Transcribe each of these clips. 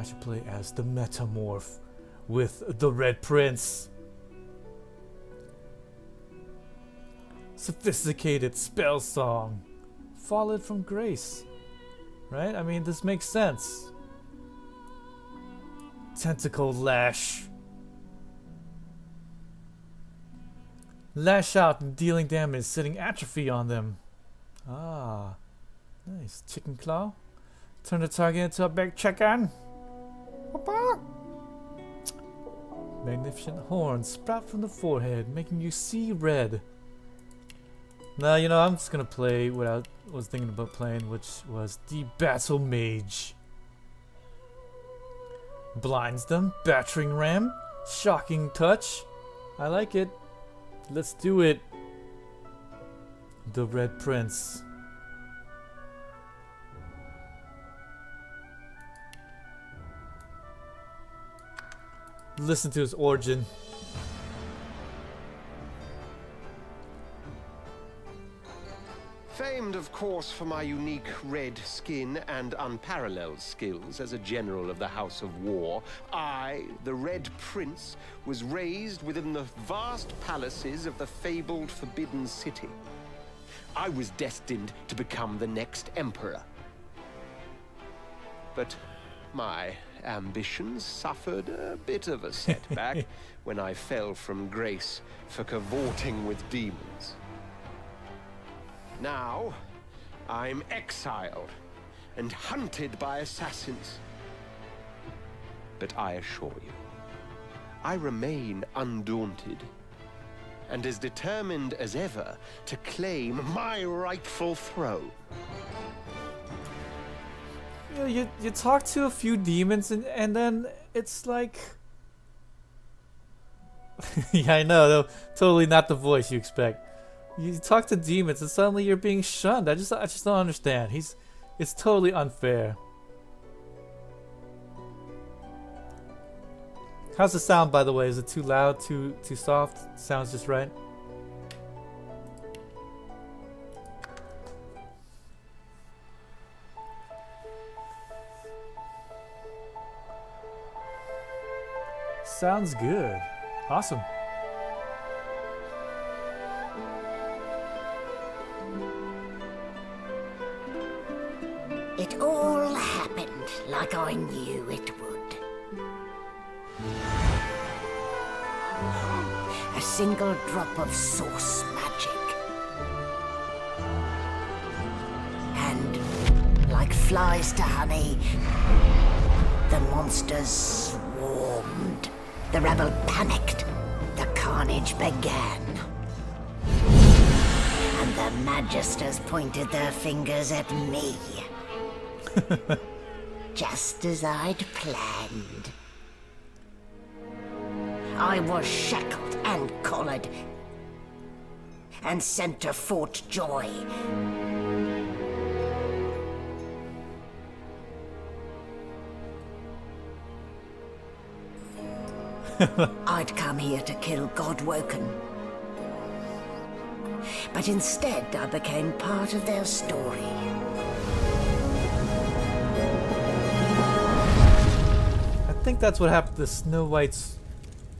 I should play as the Metamorph with the Red Prince. Sophisticated spell song. Fallen from grace. Right? I mean, this makes sense. Tentacle lash. Lash out and dealing damage, setting atrophy on them. Ah, nice. Chicken claw. Turn the target into a big chicken. Magnificent horns sprout from the forehead, making you see red. Now, you know, I'm just gonna play what I was thinking about playing, which was the Battle Mage. Blinds them, battering ram, shocking touch. I like it. Let's do it. The Red Prince. Listen to his origin. Famed, of course, for my unique red skin and unparalleled skills as a general of the House of War, I, the Red Prince, was raised within the vast palaces of the fabled Forbidden City. I was destined to become the next emperor. But my ambitions suffered a bit of a setback when I fell from grace for cavorting with demons. Now, I'm exiled and hunted by assassins. But I assure you, I remain undaunted and as determined as ever to claim my rightful throne. You talk to a few demons and then it's like... Yeah, I know, though, totally not the voice you expect. You talk to demons and suddenly you're being shunned. I just don't understand. It's totally unfair. How's the sound, by the way? Is it too loud, too soft? Sounds just right. Sounds good. Awesome. It all happened like I knew it would. A single drop of source magic. And like flies to honey, the monsters swarmed. The rebel panicked. The carnage began. And the magisters pointed their fingers at me. Just as I'd planned. I was shackled and collared and sent to Fort Joy. I'd come here to kill Godwoken. But instead I became part of their story. I think that's what happened to Snow White's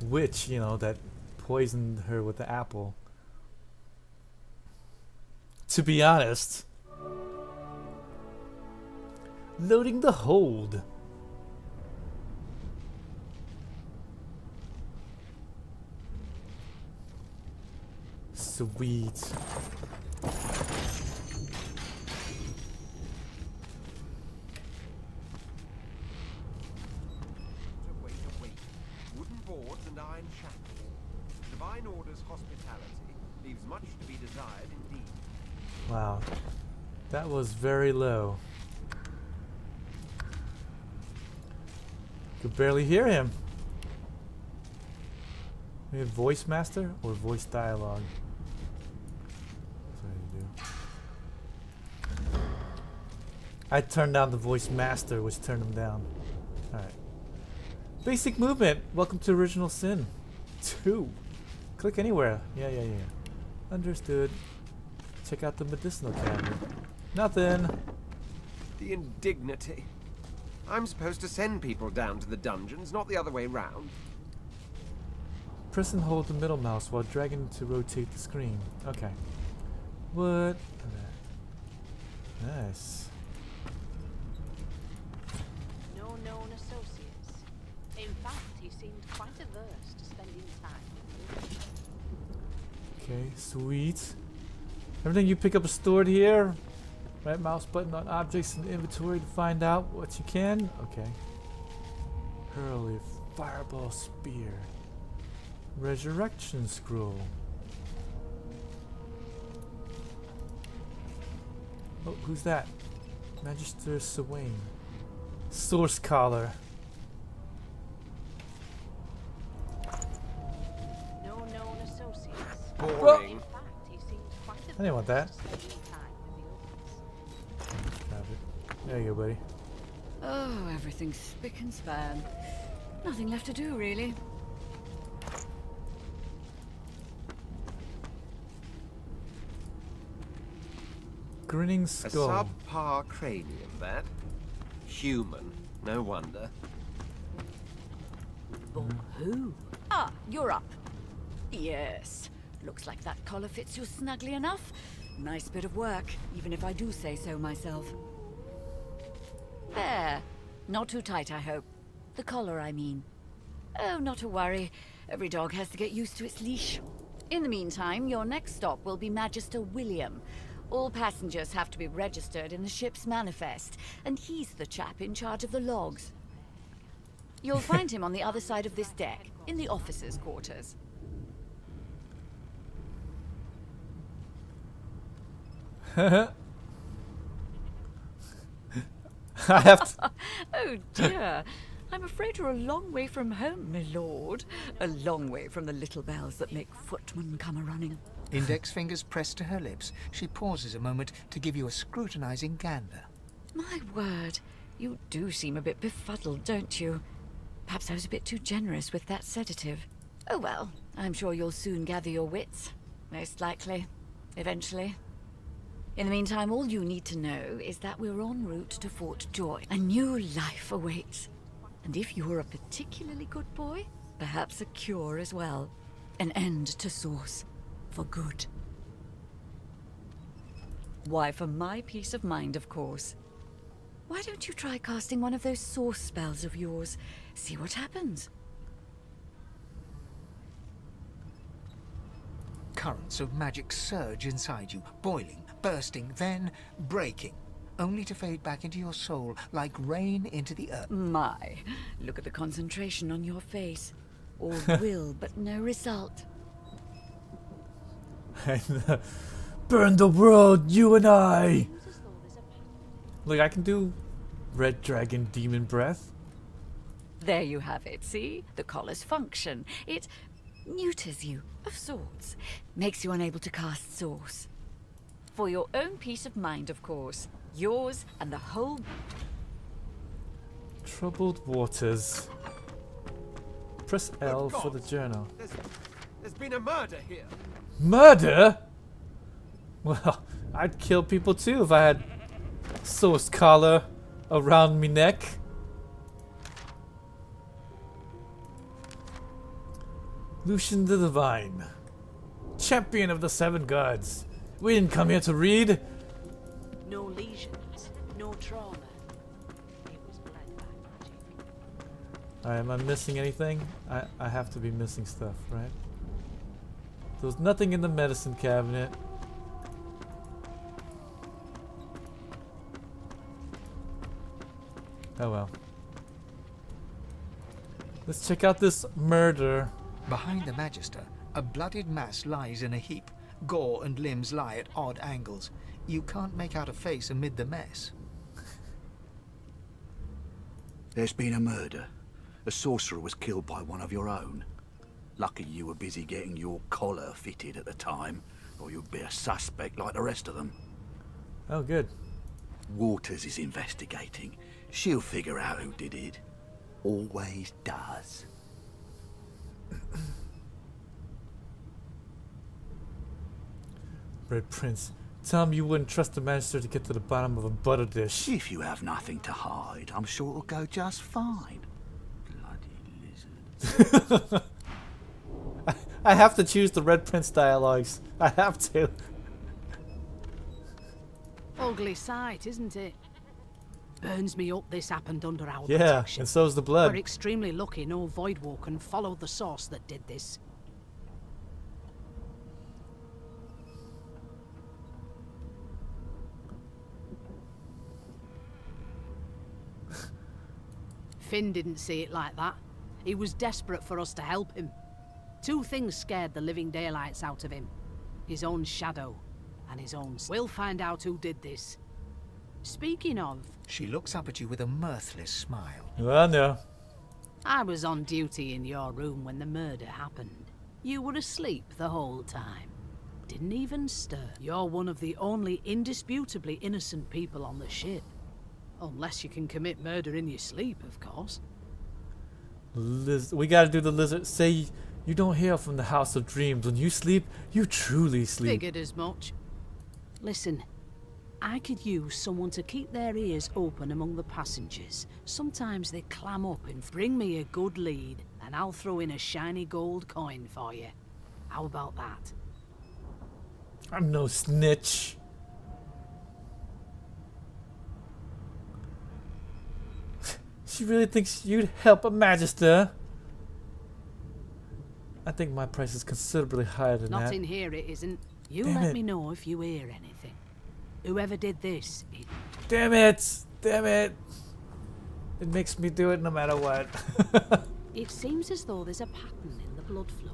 witch, you know, that poisoned her with the apple. To be honest. Loading the hold. Sweet. Wooden boards and iron shackles. Divine Order's hospitality leaves much to be desired indeed. Wow. That was very low. Could barely hear him. Maybe voice master or voice dialogue. That's what I do. I turned down the voice master, which turned him down. Alright. Basic movement. Welcome to Original Sin 2. Click anywhere. Yeah. Understood. Check out the medicinal cabinet. Nothing. The indignity. I'm supposed to send people down to the dungeons, not the other way round. Press and hold the middle mouse while dragging to rotate the screen. Okay. What? Nice. No known associates. In fact, he seemed quite averse to spending time with you. Okay, sweet. Everything you pick up is stored here. Right mouse button on objects in the inventory to find out what you can. Okay. Hurl a fireball spear. Resurrection scroll. Oh, who's that? Magister Swain. Source collar. No known associates. Boring. In fact, he seemed quite averse I didn't want that. to spending time with the others. Grab it. There you go, buddy. Oh, everything's spick and span. Nothing left to do, really. Grinning A skull. subpar cranium, that. Human, no wonder. Who? Ah, you're up. Yes. Looks like that collar fits you snugly enough. Nice bit of work, even if I do say so myself. There. Not too tight, I hope. The collar, I mean. Oh, not to worry. Every dog has to get used to its leash. In the meantime, your next stop will be Magister William. All passengers have to be registered in the ship's manifest, and he's the chap in charge of the logs. You'll find him on the other side of this deck, in the officers' quarters. I have to. Oh dear. I'm afraid you're a long way from home, my lord. A long way from the little bells that make footmen come a-running. Index fingers pressed to her lips, she pauses a moment to give you a scrutinizing gander. My word, you do seem a bit befuddled, don't you? Perhaps I was a bit too generous with that sedative. Oh well, I'm sure you'll soon gather your wits. Most likely. Eventually. In the meantime, all you need to know is that we're en route to Fort Joy. A new life awaits. And if you're a particularly good boy, perhaps a cure as well. An end to Source. For good. Why, for my peace of mind, of course. Why don't you try casting one of those Source spells of yours? See what happens. Currents of magic surge inside you, boiling, bursting, then breaking, only to fade back into your soul like rain into the earth. My, look at the concentration on your face. All will, but no result. Burn the world, you and I! Look, I can do Red Dragon Demon Breath. There you have it, see? The collar's function. It neuters you, of sorts. Makes you unable to cast Source. For your own peace of mind, of course. Yours and the whole... Troubled waters. Press L for the journal. There's been a murder here. Murder? Well, I'd kill people too if I had Source collar around me neck. Lucian the Divine. Champion of the Seven Gods. We didn't come here to read. No lesions, no trauma. It was bled by magic. Alright, am I missing anything? I have to be missing stuff, right? There's nothing in the medicine cabinet. Oh well. Let's check out this murder. Behind the Magister, a bloodied mass lies in a heap. Gore and limbs lie at odd angles. You can't make out a face amid the mess. There's been a murder. A sorcerer was killed by one of your own. Lucky you were busy getting your collar fitted at the time, or you'd be a suspect like the rest of them. Oh, good. Waters is investigating. She'll figure out who did it. Always does. Red Prince, Tell him you wouldn't trust the magister to get to the bottom of a butter dish. If you have nothing to hide, I'm sure it'll go just fine. Bloody lizard. I have to choose the Red Prince dialogues. I have to. Ugly sight, isn't it? Burns me up this happened under our Yeah, protection. and so's the We're blood. extremely lucky no Voidwalker followed the source that did this. Finn didn't see it like that. He was desperate for us to help him. Two things scared the living daylights out of him. His own shadow and his own... We'll find out who did this. Speaking of, She looks up at you with a mirthless smile. Well, no. I was on duty in your room when the murder happened. You were asleep the whole time. Didn't even stir. You're one of the only indisputably innocent people on the ship. Unless you can commit murder in your sleep, of course. We gotta do the lizard. Say you don't hail from the House of Dreams. When you sleep, you truly sleep. Figured as much. Listen, I could use someone to keep their ears open among the passengers. Sometimes they clam up and bring me a good lead, and I'll throw in a shiny gold coin for you. How about that? I'm no snitch. She really thinks you'd help a magister. I think my price is considerably higher than Not that. in here, it isn't. You Damn let it. me know if you hear anything. Whoever did this, Damn it! Damn it! It makes me do it no matter what. it seems as though there's a pattern in the blood flow.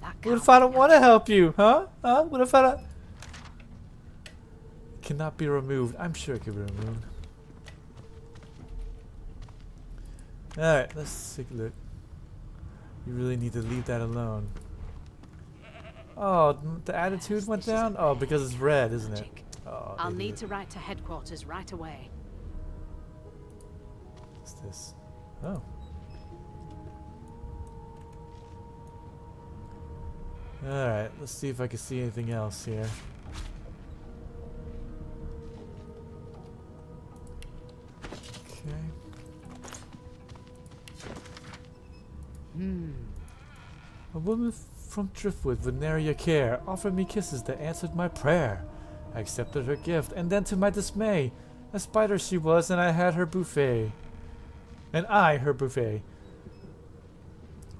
That What if can't I be don't want to help you, huh? Huh? What if I don't... Cannot be removed. I'm sure it can be removed. Alright, let's take a look. You really need to leave that alone. Oh, the attitude went down? Oh, because it's red, isn't it? magic. Oh, I'll need idiot. to write to headquarters right away. What's this? Oh. Alright, let's see if I can see anything else here. Okay. A woman from Driftwood, Veneria Care, offered me kisses that answered my prayer. I accepted her gift, and then to my dismay, a spider she was, and I had her buffet. And I her buffet.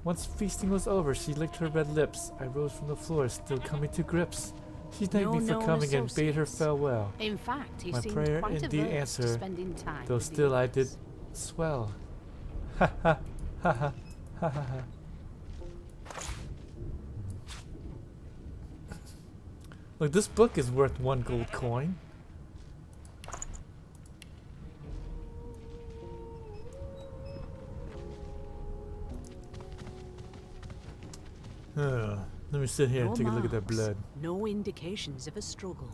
Once feasting was over, she licked her red lips. I rose from the floor, still coming to grips. She thanked No me for known coming and bade her associates. farewell. In fact, he My seemed prayer quite indeed averse to answered, spending time though with the still I did others. swell. Ha ha ha ha ha ha ha. Look, this book is worth 1 gold coin. Let me sit here and No take a look at that marks, blood. No indications of a struggle.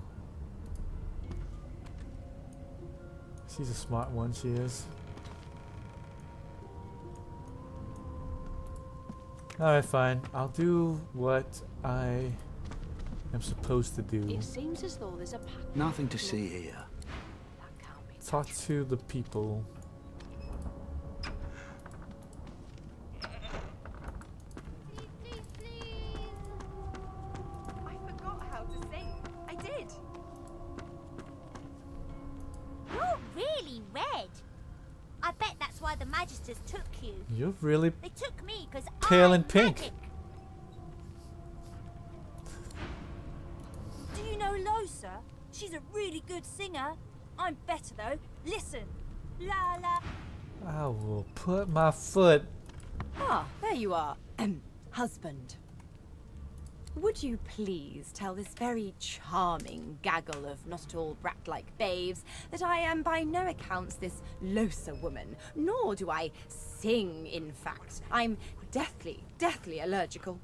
She's a smart one, she is. Alright, fine. I'll do what I am supposed to do. It seems as though there's a pattern. Nothing to see here. That can't be Talk to the people. I forgot how to sing. I did. You're really red. I bet that's why the Magisters took you. You're really They took me because Pale I'm and pink. magic. Do you know Losa? She's a really good singer. I'm better though. Listen. La la. I will put my foot. Ah, there you are. Husband. Would you please tell this very charming gaggle of not at all brat-like babes that I am by no accounts this Losa woman, nor do I sing, in fact. I'm deathly, deathly allergical.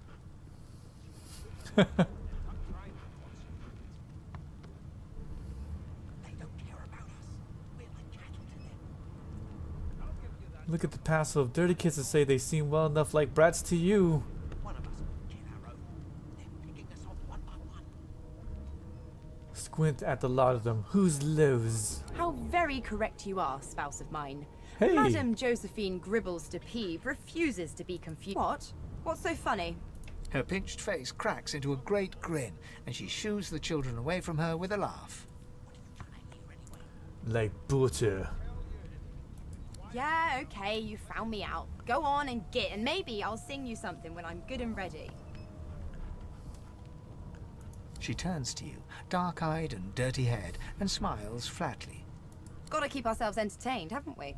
Look at the passel of dirty kids that say they seem well enough like brats to you. squint at the lot of them. Who's Lowe's? How very correct you are, spouse of mine. Hey! Madame Josephine Gribbles de Peeve refuses to be confused. What? What's so funny? Her pinched face cracks into a great grin, and she shoos the children away from her with a laugh. Like butter. Yeah, okay, you found me out. Go on and git, and maybe I'll sing you something when I'm good and ready. She turns to you, dark-eyed and dirty-haired, and smiles flatly. Gotta keep ourselves entertained, haven't we?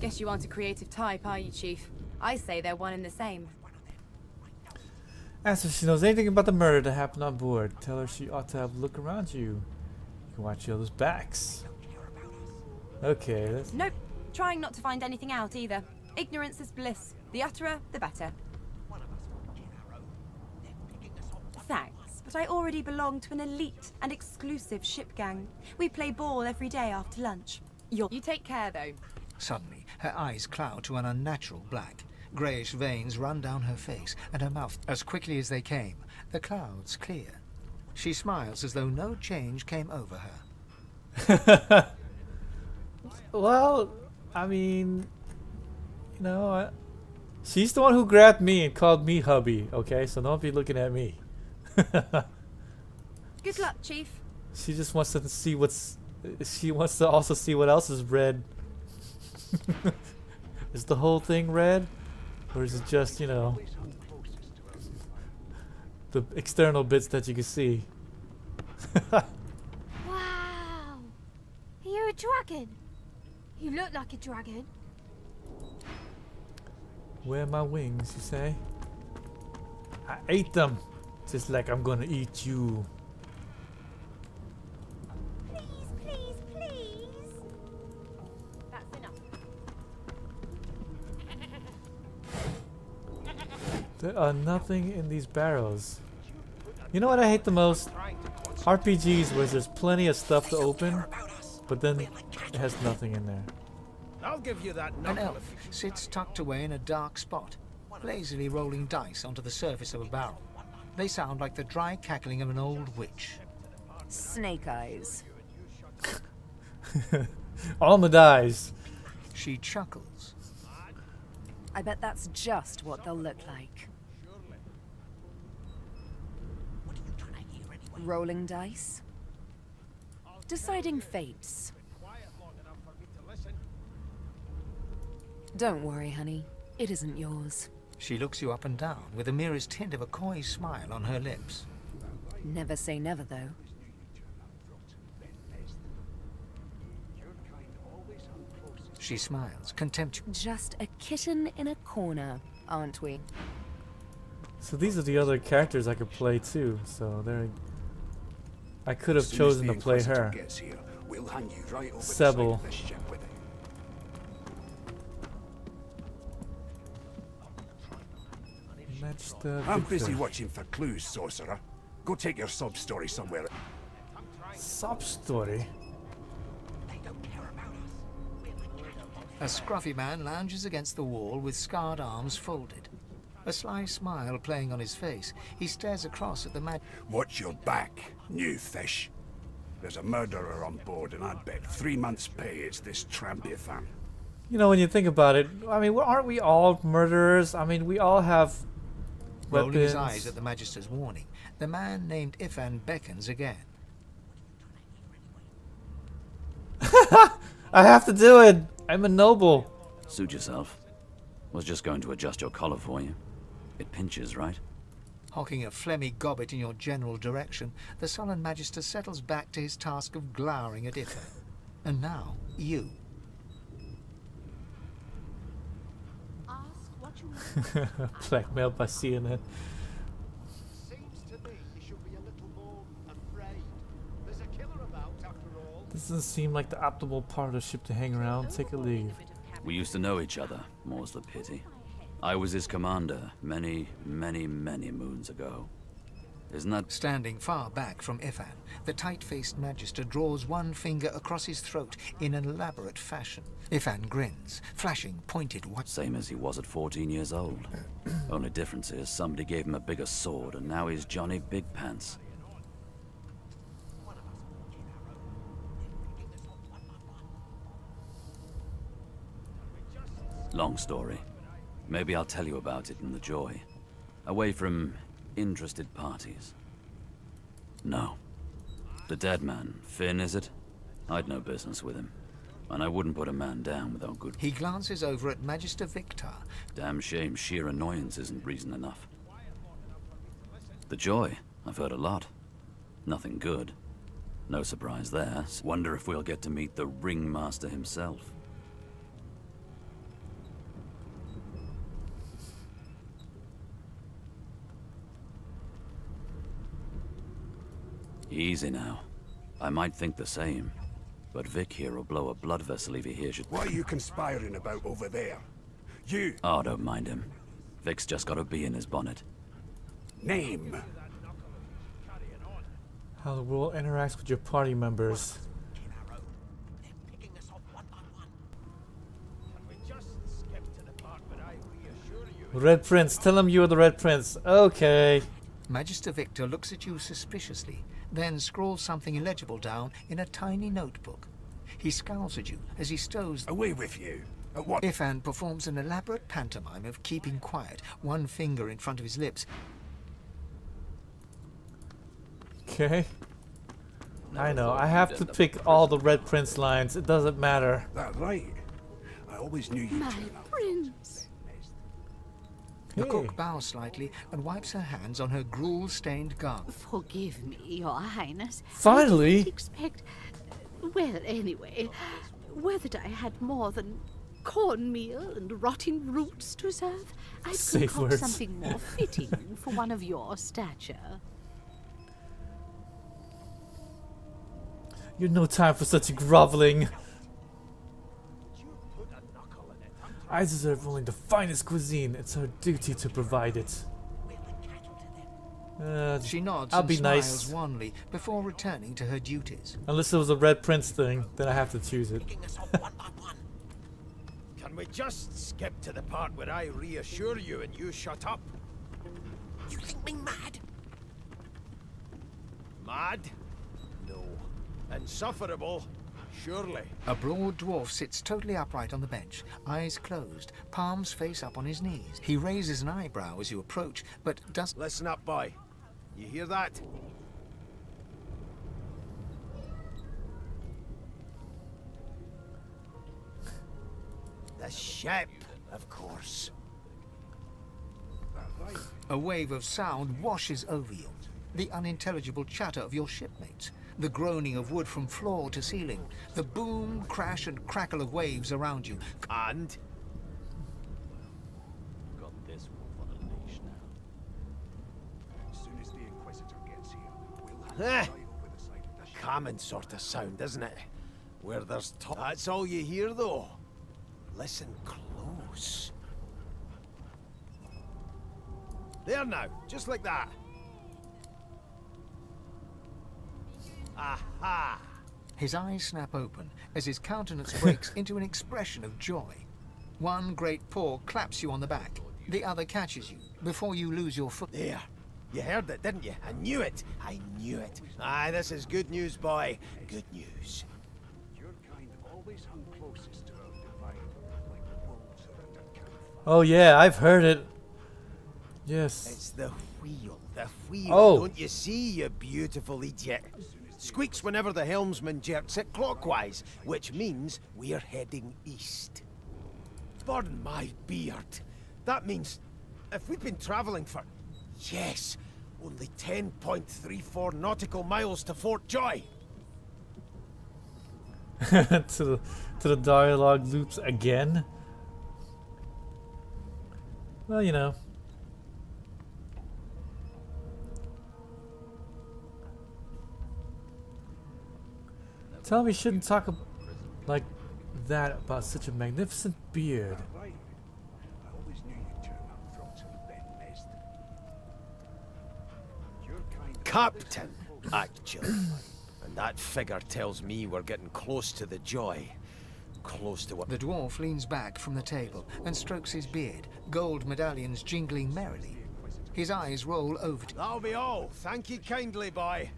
Guess you aren't a creative type, are you, Chief? I say they're one and the same. Ask if she knows anything about the murder that happened on board. Tell her she ought to have a look around you. You can watch each other's backs. Okay, let's... Nope. Trying not to find anything out either. Ignorance is bliss. The utterer, the better. Thanks, but I already belong to an elite and exclusive ship gang. We play ball every day after lunch. You take care, though. Suddenly, her eyes cloud to an unnatural black. Greyish veins run down her face, and her mouth. As quickly as they came, the clouds clear. She smiles as though no change came over her. Well, I mean, you know, she's the one who grabbed me and called me hubby, okay? So don't be looking at me. Good luck, Chief. She just wants to see what's... She wants to also see what else is red. Is the whole thing red? Or is it just, you know, the external bits that you can see? Wow! Are you a dragon? You look like a dragon. Where are my wings, you say? I ate them! Just like I'm gonna eat you. Please, please, please. That's enough. There are nothing in these barrels. You know what I hate the most? RPGs where there's plenty of stuff to open, but then it has nothing in there. I'll give you that An elf sits tucked away in a dark spot, lazily rolling dice onto the surface of a barrel. They sound like the dry cackling of an old witch. Snake eyes. Alma dies. She chuckles. I bet that's just what they'll look like. Rolling dice. Deciding fates. Don't worry, honey. It isn't yours. She looks you up and down with the merest hint of a coy smile on her lips. Never say never, though. She smiles, contemptuous. Just a kitten in a corner, aren't we? So these are the other characters I could play too. So there, I could have chosen to play her. Sebel. I'm busy watching for clues, sorcerer. Go take your sub story somewhere. Sub story? A scruffy man lounges against the wall with scarred arms folded. A sly smile playing on his face, he stares across at the man. Watch your back, new fish. There's a murderer on board, and I'd bet 3 months' pay it's this trampy-fan. You know, when you think about it, I mean, aren't we all murderers? I mean, we all have weapons. Rolling his eyes at the Magister's warning, the man named Ifan beckons again. I have to do it! I'm a noble. Suit yourself. Was just going to adjust your collar for you. It pinches, right? Hocking a phlegmy gobbet in your general direction, the sullen Magister settles back to his task of glowering at Ifa. And now, you. Ask what you Blackmailed by CNN. Seems to me you should be a little more afraid. There's a killer about, after all. Doesn't seem like the optimal part of the ship to hang around. Take a leave. We used to know each other, more's the pity. I was his commander many, many, many moons ago. Isn't that... Standing far back from Ifan, the tight-faced Magister draws one finger across his throat in an elaborate fashion. Ifan grins, flashing pointed white... Same as he was at 14 years old. Only difference is somebody gave him a bigger sword and now he's Johnny Big Pants. Long story. Maybe I'll tell you about it in the Joy. Away from interested parties. No. The dead man, Finn, is it? I'd no business with him. And I wouldn't put a man down without good... He glances over at Magister Victor. Damn shame sheer annoyance isn't reason enough. The Joy, I've heard a lot. Nothing good. No surprise there. Wonder if we'll get to meet the Ringmaster himself. Easy now. I might think the same, but Vic here will blow a blood vessel if he hears you. What are you conspiring about over there? You! Oh, don't mind him. Vic's just got a bee in his bonnet. Name! How the world interacts with your party members. Red Prince, tell him you're the Red Prince. Okay. Magister Victor looks at you suspiciously, then scrawls something illegible down in a tiny notebook. He scowls at you as he stows... Away with you! At what? Ifan performs an elaborate pantomime of keeping quiet, one finger in front of his lips. Okay. I know, I have to pick all the Red Prince lines. It doesn't matter. That right. I always knew you'd My turn up. prince. The cook bows slightly and wipes her hands on her gruel-stained garment. Forgive me, Your Highness. Finally? I didn't expect... Well, anyway, whether I had more than cornmeal and rotting roots to serve, I'd Safe concoct words. something more fitting for one of your stature. You've no time for such groveling. I deserve only the finest cuisine. It's her duty to provide it. She nods I'll and be smiles nice. wanly before returning to her duties. Unless it was a Red Prince thing, then I have to choose it. Can we just skip to the part where I reassure you and you shut up? You think me mad? Mad? No. Insufferable? Surely. A broad dwarf sits totally upright on the bench, eyes closed, palms face up on his knees. He raises an eyebrow as you approach, but does... Listen up, boy. You hear that? The ship, of course. A wave of sound washes over you. The unintelligible chatter of your shipmates, the groaning of wood from floor to ceiling, the boom, crash and crackle of waves around you. And? Got this wolf on a leash now. As soon as the Inquisitor gets here, we'll Eh, have over the side of the ship. common sort of sound, isn't it? Where there's talk. That's all you hear, though. Listen close. There now, just like that. Aha! His eyes snap open as his countenance breaks into an expression of joy. One great paw claps you on the back. The other catches you before you lose your foot. There. You heard it, didn't you? I knew it. I knew it. Aye, this is good news, boy. Good news. Your kind always hung closest to our divine, like wolves around a campfire. Oh yeah, I've heard it. Yes. It's the wheel. The wheel. Oh. Don't you see, you beautiful idiot? Squeaks whenever the helmsman jerks it clockwise, which means we're heading east. Pardon my beard. That means if we've been traveling for, yes, only 10.34 nautical miles to Fort Joy. to the dialogue loops again. Well, you know. Tell me you shouldn't talk like that about such a magnificent beard. Right. I always knew you'd turn up from some bed nest. Your kind captain, actually. And that figure tells me we're getting close to the joy. Close to what... The dwarf leans back from the table and strokes his beard, gold medallions jingling merrily. His eyes roll over to... That'll be all. Thank you kindly, boy.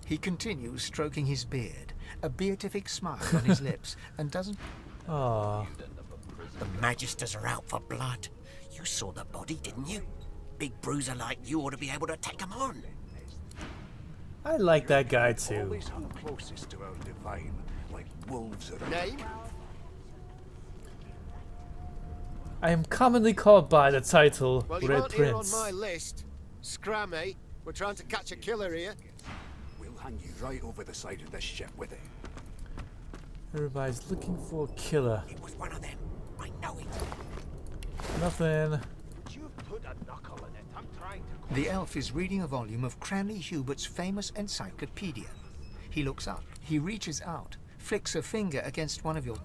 He continues stroking his beard, a beatific smile on his lips, and doesn't... Aww. The Magisters are out for blood. You saw the body, didn't you? Big bruiser like you ought to be able to take him on. I like that guy too. Always hung closest to our divine, like wolves around. Name? I am commonly called by the title Well, you Red aren't here on Prince. my list. Scram, eh? We're trying to catch a killer here. We'll hang you right over the side of this ship with it. Everybody's looking for a killer. It was one of them. I know it. Nothing. You put a knuckle in it. I'm trying to... The elf is reading a volume of Cranley Hubert's famous encyclopedia. He looks up. He reaches out, flicks a finger against one of your...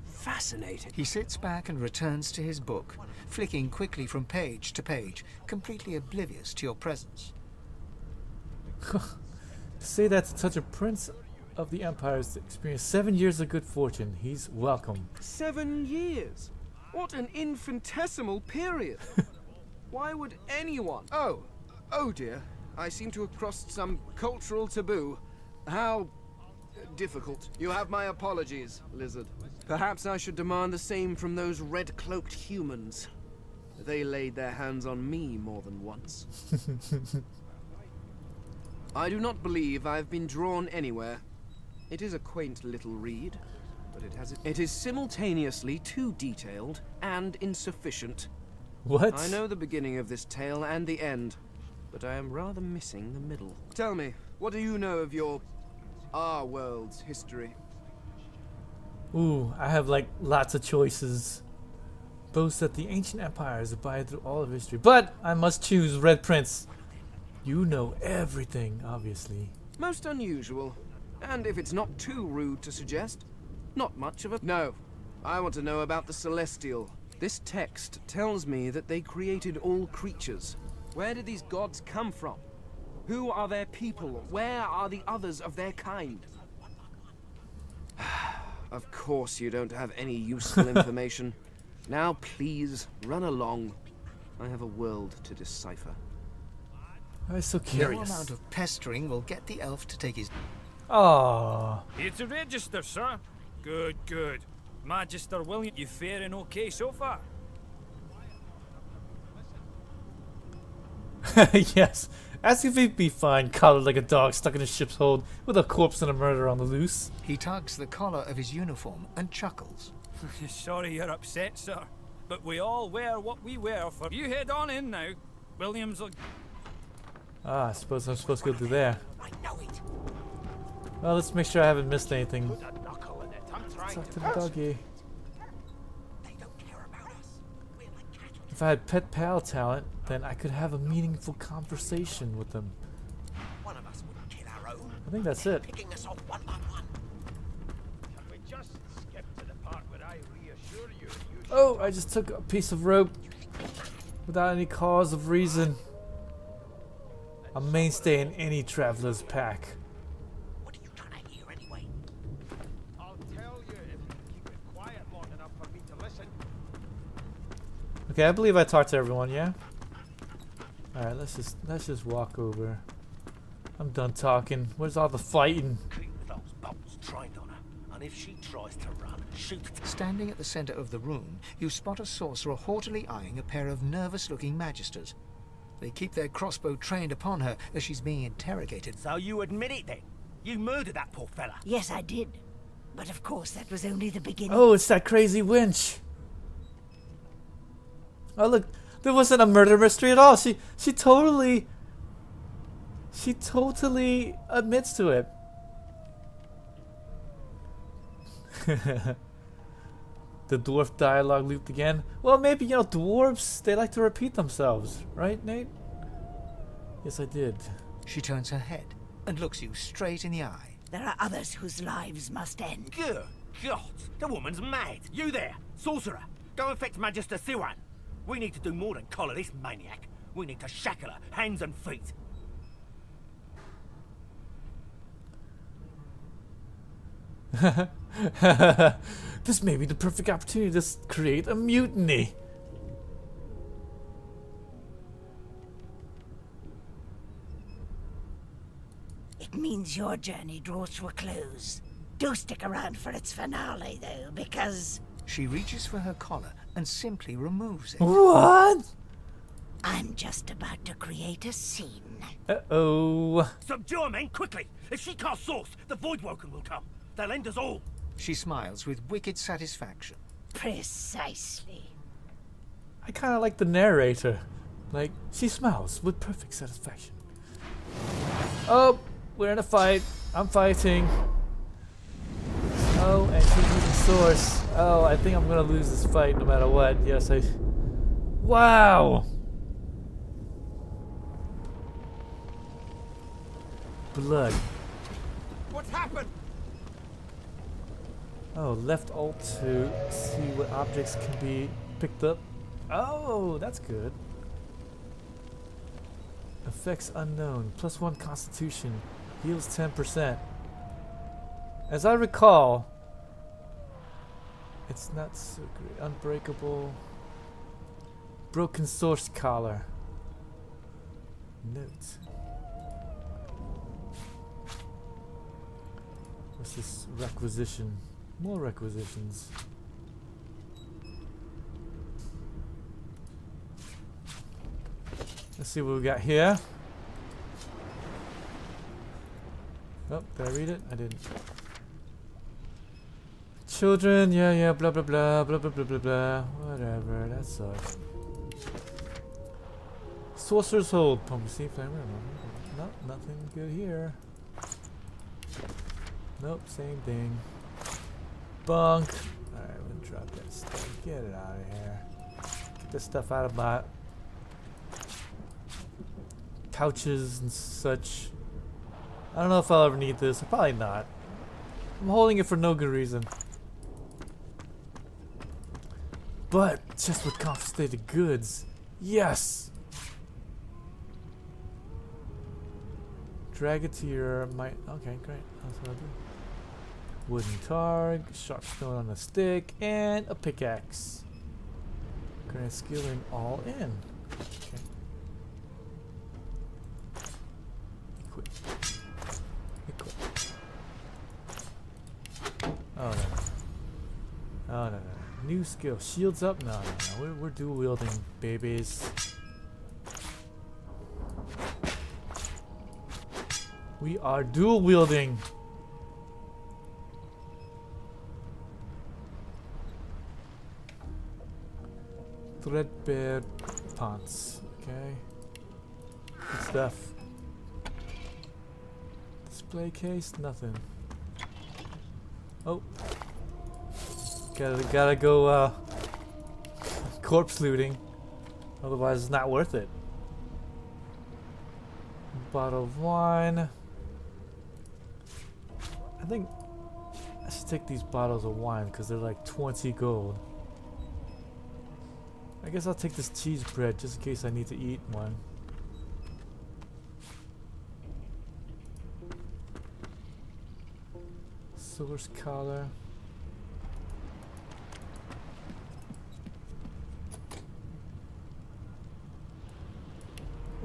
Fascinating. He sits back and returns to his book, flicking quickly from page to page, completely oblivious to your presence. To say that to such a prince of the Empire's experienced 7 years of good fortune, he's welcome. 7 years? What an infinitesimal period! Why would anyone... Oh dear. I seem to have crossed some cultural taboo. How... difficult. You have my apologies, Lizard. Perhaps I should demand the same from those red-cloaked humans. They laid their hands on me more than once. I do not believe I've been drawn anywhere. It is a quaint little read, but it is simultaneously too detailed and insufficient. What? I know the beginning of this tale and the end, but I am rather missing the middle. Tell me, what do you know of our world's history? Ooh, I have like lots of choices. Boast that the ancient empires abide through all of history, but I must choose Red Prince. You know everything, obviously. Most unusual. And if it's not too rude to suggest, not much of a... No, I want to know about the Celestial. This text tells me that they created all creatures. Where did these gods come from? Who are their people? Where are the others of their kind? Of course you don't have any useful information. Now please, run along. I have a world to decipher. I'm so No curious. amount of pestering will get the elf to take his... Aww. Here to register, sir. Good, good. Magister William, you faring okay so far? Yes. Ask if he'd be fine, collared like a dog stuck in a ship's hold with a corpse and a murderer on the loose. He tugs the collar of his uniform and chuckles. Sorry you're upset, sir. But we all wear what we wear for... You head on in now. Williams will... Ah, I suppose I'm supposed to go through there. I know it. Well, let's make sure I haven't missed anything. Put a knuckle in it. I'm trying Talk to... to the doggy. They don't care about us. We're like cattle. If I had pet pal talent, then I could have a meaningful conversation with them. One of us wouldn't kill our own. I think that's it. Picking us off one by one. Can we just skip to the part where I reassure you? Oh, I just took a piece of rope without any cause of reason. A mainstay in any traveler's pack. What are you trying to hear anyway? I'll tell you if you keep it quiet long enough for me to listen. Okay, I believe I talked to everyone, yeah? Alright, let's just walk over. I'm done talking. Where's all the fighting? Keep those bolts trained on her, and if she tries to run, shoot it. Standing at the center of the room, you spot a sorcerer haughtily eyeing a pair of nervous-looking magisters. They keep their crossbow trained upon her as she's being interrogated. So you admit it then? You murdered that poor fella? Yes, I did. But of course, that was only the beginning. Oh, it's that crazy winch. Oh, look. There wasn't a murder mystery at all. She totally admits to it. The dwarf dialogue looped again. Well, maybe, you know, dwarves, they like to repeat themselves. Right, Nate? Yes, I did. She turns her head and looks you straight in the eye. There are others whose lives must end. Good. God, the woman's mad. You there, sorcerer. Go and fetch Magister Siwan. We need to do more than collar this maniac. We need to shackle her, hands and feet. This may be the perfect opportunity to create a mutiny. It means your journey draws to a close. Do stick around for its finale, though, because... She reaches for her collar and simply removes it. What? I'm just about to create a scene. Uh-oh. Subdue her, men, quickly! If she casts Source, the Voidwoken will come. They'll end us all. She smiles with wicked satisfaction. Precisely. I kind of like the narrator. Like, she smiles with perfect satisfaction. Oh, we're in a fight. I'm fighting. Oh, and she's using Source. Oh, I think I'm gonna lose this fight no matter what. Yes, I... Wow! Blood. What's happened? Oh, left alt to see what objects can be picked up. Oh, that's good. Effects unknown. +1 constitution. Heals 10%. As I recall, it's not so great. Unbreakable. Broken Source collar. Note. What's this? Requisition. More requisitions. Let's see what we got here. Oh, did I read it? I didn't. Children, yeah, blah blah blah, blah blah blah blah blah. Whatever, that sucks. Sorcerer's Hold. Pumpkin flame. Nope, nothing good here. Nope, same thing. Bunk. Alright, we'll drop that stuff. Get it out of here. Get this stuff out of my couches and such. I don't know if I'll ever need this. Probably not. I'm holding it for no good reason. But just with confiscated goods. Yes! Drag it to your might. Okay, great. That's what I'll do. Wooden targ, sharp stone on a stick, and a pickaxe. Grant skill in all in. Okay. Equip. Equip. Oh no. Oh no. New skill. Shields up? No. We're dual wielding, babies. We are dual wielding. Threadbare pants. Okay. Good stuff. Display case? Nothing. Oh. Gotta go corpse looting. Otherwise it's not worth it. Bottle of wine. I think I should take these bottles of wine because they're like 20 gold. I guess I'll take this cheese bread just in case I need to eat one. Source collar.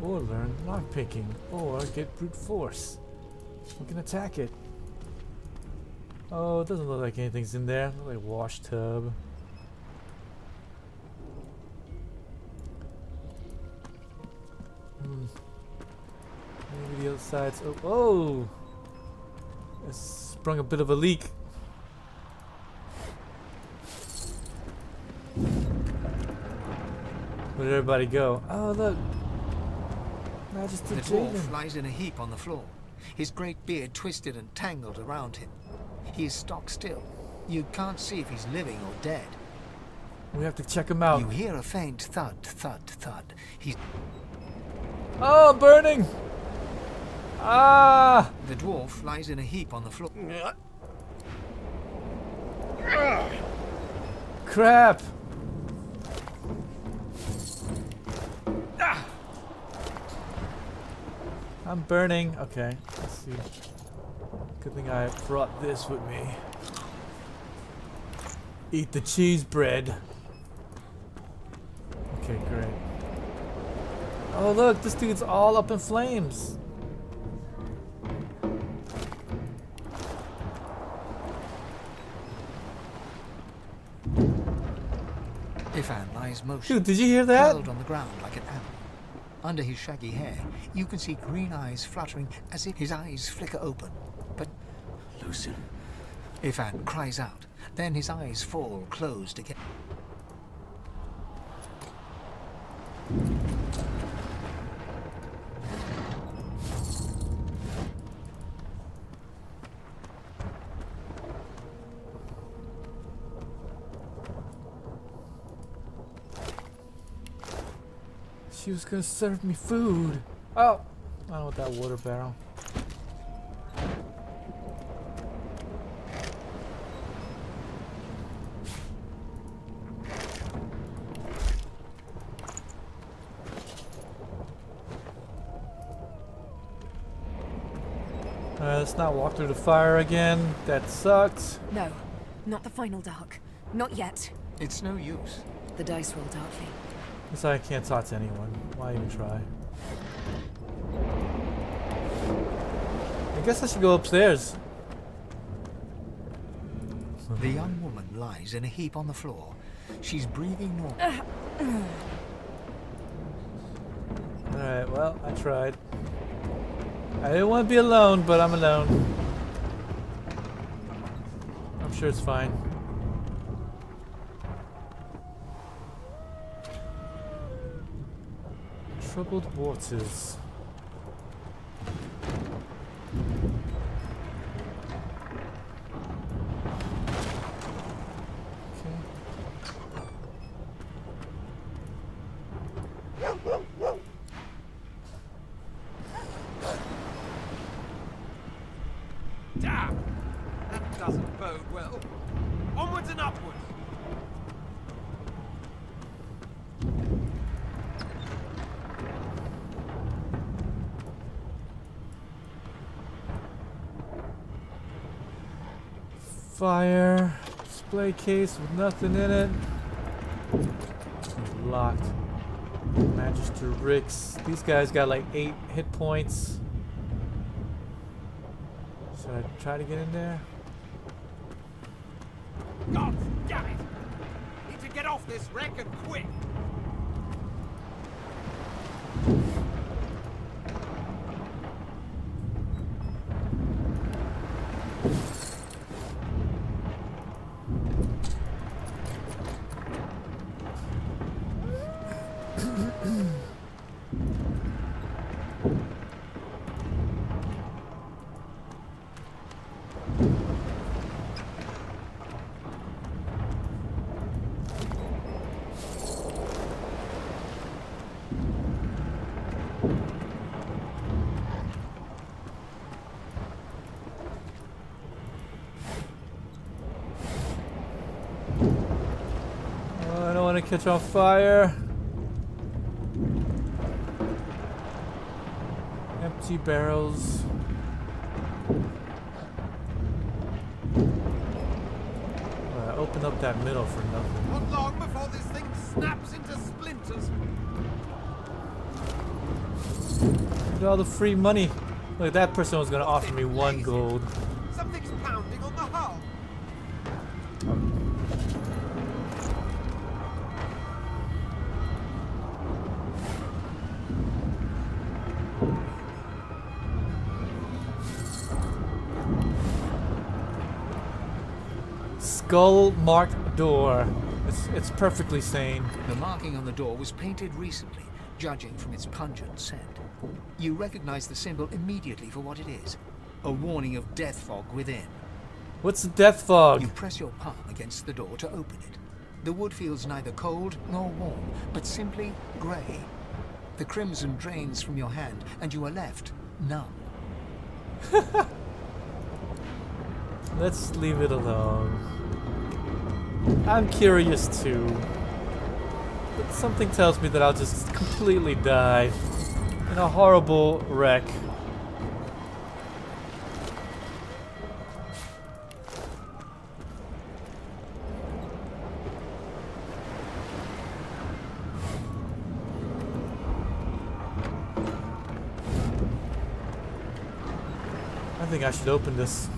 Or learn lockpicking, or get brute force. We can attack it. Oh, it doesn't look like anything's in there. Look like a wash tub. Maybe the other side's. Oh! It sprung a bit of a leak. Where did everybody go? Oh, look! Magister The Jaden. dwarf lies in a heap on the floor, his great beard twisted and tangled around him. He is stock still. You can't see if he's living or dead. We have to check him out. You hear a faint thud, thud, thud. He's... Oh, burning! Ah! The dwarf lies in a heap on the floor. Crap! Ah! I'm burning. Okay, let's see. Good thing I brought this with me. Eat the cheese bread. Okay, great. Oh look, this dude's all up in flames. Ifan lies motionless. Dude, did you hear that? Curled on the ground like an animal. Under his shaggy hair, you can see green eyes fluttering as if his eyes flicker open. But Lucian. Ifan cries out. Then his eyes fall closed again. She was gonna serve me food. Oh, I don't want that water barrel. Let's not walk through the fire again. That sucks. No, not the final dark. Not yet. It's no use. The dice roll darkly. Guess I can't talk to anyone. Why even try? I guess I should go upstairs. The young woman lies in a heap on the floor. She's breathing normal. Alright, well, I tried. I didn't want to be alone, but I'm alone. I'm sure it's fine. Troubled waters. Damn! That doesn't bode well. Onwards and upwards! Fire. Display case with nothing in it. It's locked. Magister Ricks. These guys got like 8 hit points. Should I try to get in there? God damn it! Need to get off this wreck and quick! Oh, I don't want to catch on fire. Empty barrels. I opened up that middle for nothing. Not long before this thing snaps into splinters. Look at all the free money. Look, that person was gonna offer me 1 gold. Something's pounding on the hull. Skull marked door. It's perfectly sane. The marking on the door was painted recently, judging from its pungent scent. You recognize the symbol immediately for what it is. A warning of death fog within. What's the death fog? You press your palm against the door to open it. The wood feels neither cold nor warm, but simply grey. The crimson drains from your hand, and you are left numb. Let's leave it alone. I'm curious too. But something tells me that I'll just completely die in a horrible wreck. I think I should open this.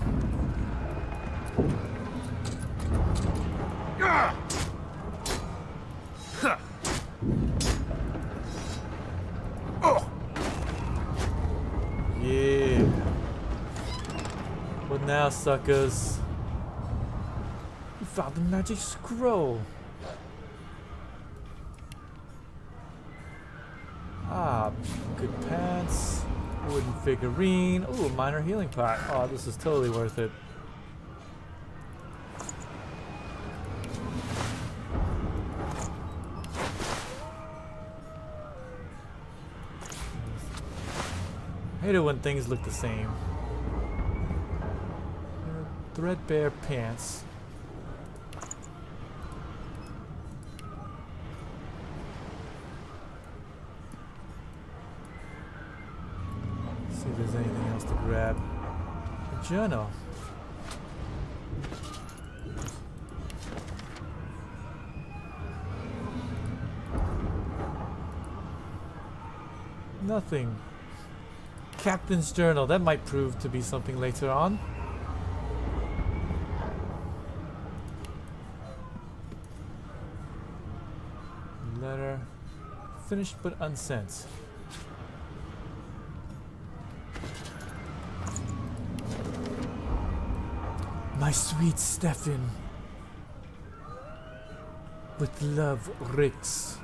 Yeah. What now, suckers? You found the magic scroll. Ah, good pants. Wooden figurine. Ooh, a minor healing pot. Oh, this is totally worth it. I hate it when things look the same. Threadbare pants. See if there's anything else to grab. A journal. Nothing. Captain's journal. That might prove to be something later on. Letter. Finished but unsent. My sweet Stefan. With love, Rix.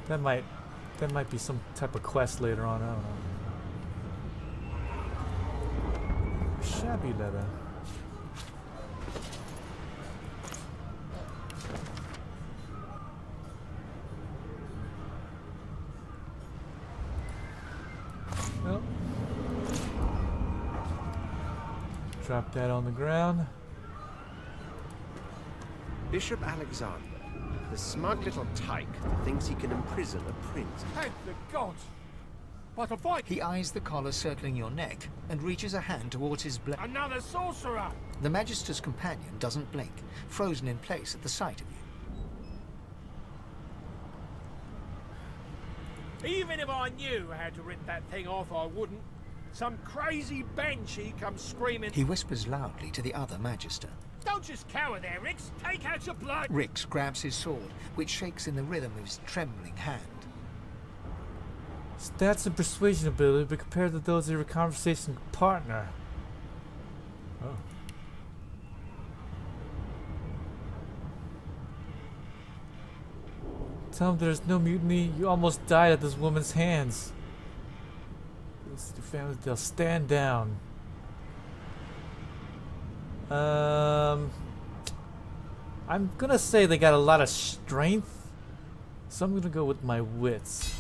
That might be some type of quest later on, I don't know. Shabby leather. Well, drop that on the ground. Bishop Alexander, the smug little tyke that thinks he can imprison a prince. Thank the gods! But a fight! He eyes the collar circling your neck and reaches a hand towards his blade. Another sorcerer! The Magister's companion doesn't blink, frozen in place at the sight of you. Even if I knew how to rip that thing off, I wouldn't. Some crazy banshee comes screaming. He whispers loudly to the other Magister. Don't just cower there, Rix. Take out your blood. Rix grabs his sword, which shakes in the rhythm of his trembling hand. Stats and persuasion ability, but compared to those of your conversation partner. Oh. Tell him there's no mutiny. You almost died at this woman's hands. This is your family. They'll stand down. I'm gonna say they got a lot of strength, so I'm gonna go with my wits.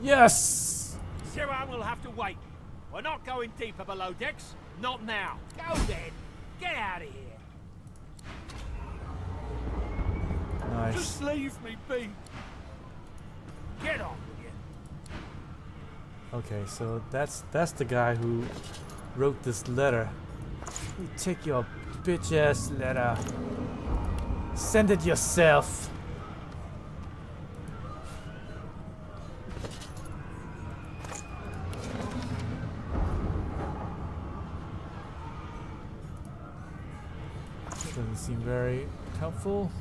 Yes! Siran will have to wait. We're not going deeper below decks. Not now. Go then. Get out of here. Nice. Just leave me be. Get on with you. Okay, so that's the guy who wrote this letter. You take your bitch ass letter. Send it yourself. Doesn't seem very helpful.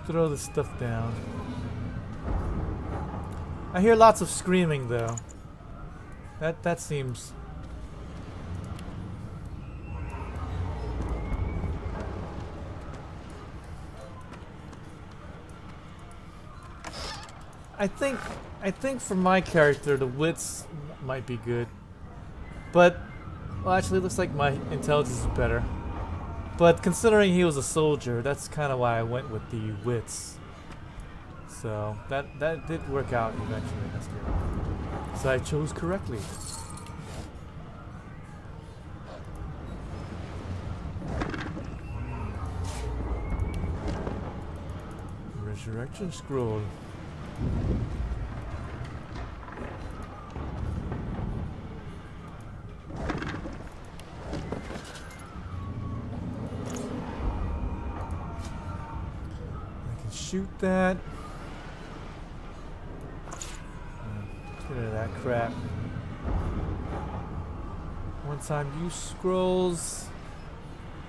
Throw this stuff down. I hear lots of screaming though. That seems. I think for my character, the wits might be good. But, well, actually, it looks like my intelligence is better. But considering he was a soldier, that's kind of why I went with the wits. So, that did work out eventually. That's good. So I chose correctly. Resurrection scroll. Shoot that. Get rid of that crap. One time use scrolls.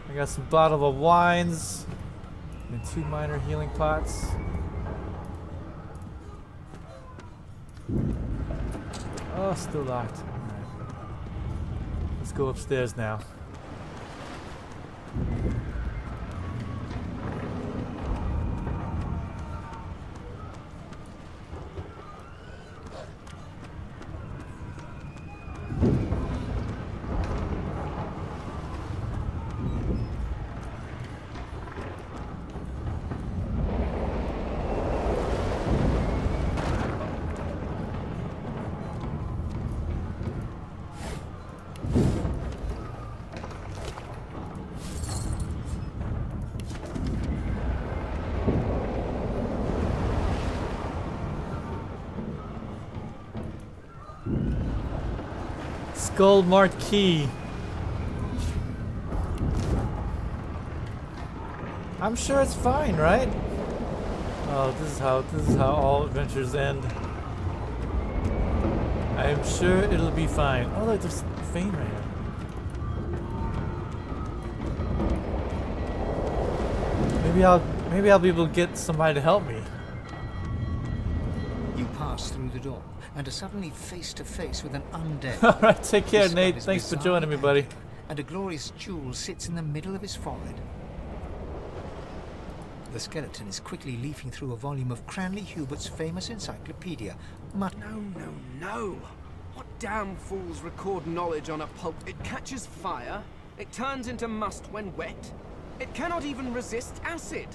I got some bottle of wines and 2 minor healing pots. Oh, still locked. Alright. Let's go upstairs now. Gold marked key. I'm sure it's fine, right? Oh, this is how all adventures end. I'm sure it'll be fine. Oh look, there's Fane right here. Maybe I'll be able to get somebody to help me. You pass through the door and are suddenly face to face with an undead. Alright, take care, Nate. Thanks for joining me, buddy. And a glorious jewel sits in the middle of his forehead. The skeleton is quickly leafing through a volume of Cranley Hubert's famous encyclopedia. No. What damn fools record knowledge on a pulp? It catches fire. It turns into must when wet. It cannot even resist acid.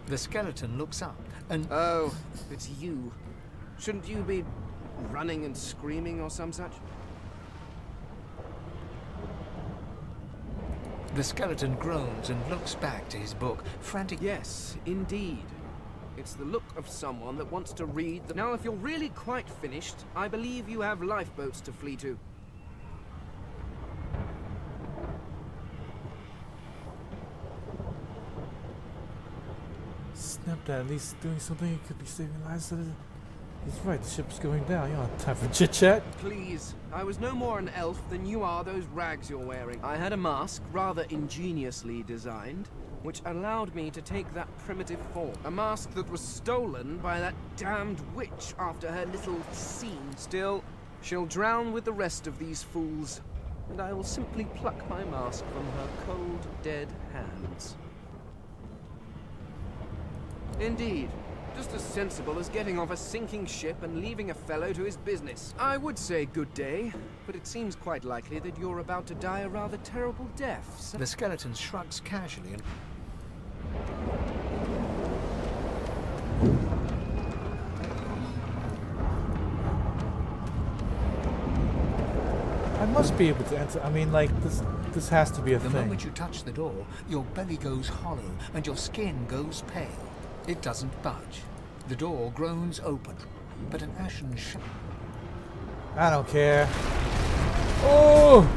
The skeleton looks up and... Oh, it's you. Shouldn't you be running and screaming or some such? The skeleton groans and looks back to his book, frantic. Yes, indeed. It's the look of someone that wants to read the... Now, if you're really quite finished, I believe you have lifeboats to flee to. Snap that, at least doing something that could be saving lives. He's right, the ship's going down. You don't have time for chit-chat. Please, I was no more an elf than you are those rags you're wearing. I had a mask, rather ingeniously designed, which allowed me to take that primitive form. A mask that was stolen by that damned witch after her little scene. Still, she'll drown with the rest of these fools, and I will simply pluck my mask from her cold, dead hands. Indeed. Just as sensible as getting off a sinking ship and leaving a fellow to his business. I would say good day, but it seems quite likely that you're about to die a rather terrible death. So the skeleton shrugs casually and... I must be able to enter. I mean, like, this has to be a thing. The moment you touch the door, your belly goes hollow and your skin goes pale. It doesn't budge. The door groans open, but an ashen I don't care. Oh!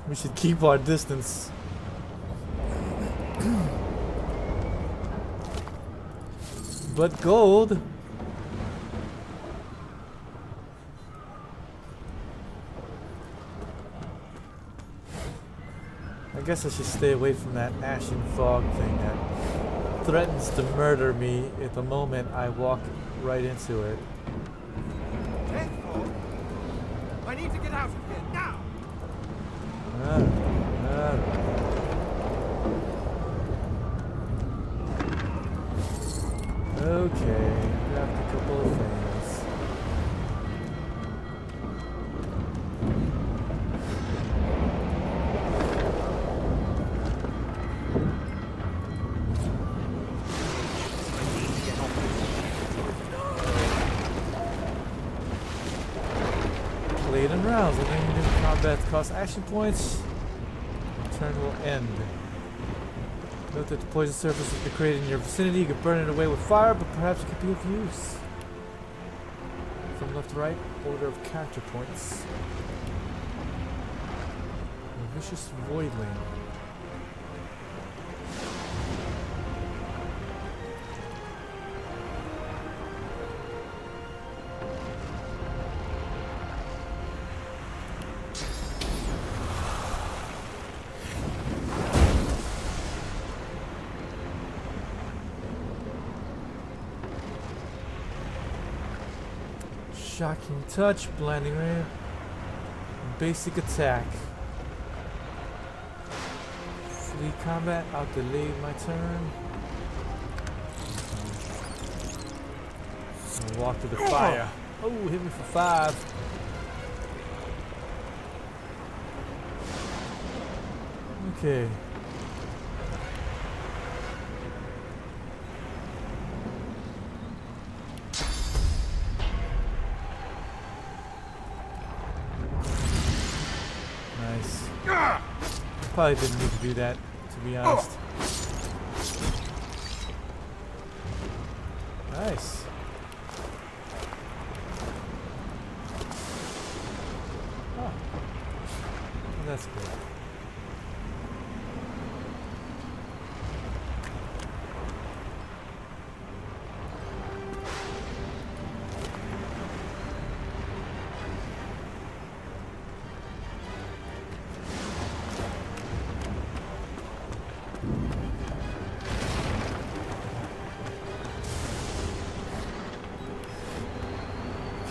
We should keep our distance. But gold. I guess I should stay away from that ashen fog thing that threatens to murder me at the moment I walk right into it. I need to get out of here now. Okay, grabbed a couple of things. Blade and rounds. When in combat cost action points, turn will end. Note that the poison surface has been created in your vicinity. You can burn it away with fire, but perhaps it could be of use. From left to right, order of character points. A vicious voidling. Shocking touch, blinding ray, basic attack. Flee combat, I'll delay my turn. I'll walk to the fire. Oh, hit me for 5. Okay. Probably didn't need to do that, to be honest. Nice. Oh. Well, that's good.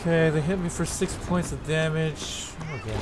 Okay, they hit me for 6 points of damage. Okay.